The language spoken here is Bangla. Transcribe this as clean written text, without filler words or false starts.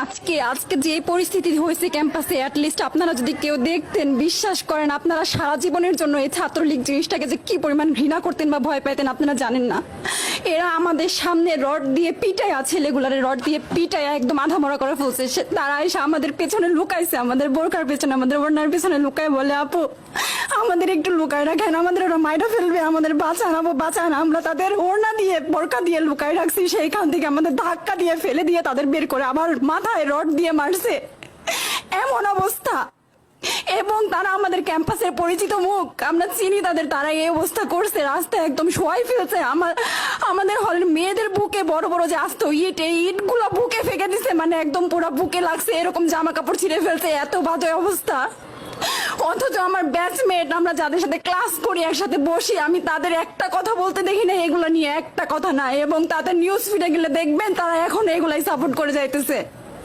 আজকে আজকে যে পরিস্থিতি হয়েছে ক্যাম্পাসে, অ্যাটলিস্ট আপনারা যদি কেউ দেখতেন, বিশ্বাস করেন আপনারা সারা জীবনের জন্য এই ছাত্রলীগ জিনিসটাকে যে কি পরিমাণ ঘৃণা করতেন বা ভয় পাইতেন আপনারা জানেন না। এরা আমাদের সামনে রড দিয়ে পিটায়া, ছেলেগুলারে রড দিয়ে পিটায়া একদম আধামরা করে ফেলছে। তারা এসে আমাদের পেছনে লুকাইছে, আমাদের বোরকার পেছনে, আমাদের ওড়নার পেছনে লুকায় বলে, আপু আমাদের একটু লুকায় রাখেন, আমাদের ওরা মাইরা ফেলবে, আমাদের বাঁচান আপু বাঁচান। আমরা তাদের ওড়না দিয়ে বোরকা দিয়ে লুকায় রাখছি, সেইখান থেকে আমাদের ধাক্কা দিয়ে ফেলে দিয়ে তাদের বের করে আবার মাথায় রড দিয়ে মারছে, এমন অবস্থা। এবং তারা আমাদের ক্যাম্পাসের পরিচিত মুখ, আমরা চিনি তাদের, তারা এই অবস্থা করছে, রাস্তায় একদম শোয়াই ফেলছে। আমাদের হলের মেয়েদের বুকে বড় বড় যে আসতো ইট, এই ইটগুলো বুকে ফেঁকে দিছে, মানে একদম পুরো বুকে লাগছে, এরকম জামা কাপড় ছিঁড়ে ফেলছে, এত বাজে অবস্থা। অথচ আমার ব্যাচমেট, আমরা যাদের সাথে ক্লাস করি, একসাথে বসি, আমি তাদের একটা কথা বলতে দেখি না এগুলো নিয়ে, একটা কথা না। এবং তাদের নিউজ ফিডে গেলে দেখবেন তারা এখন এগুলাই সাপোর্ট করে যাইতেছে।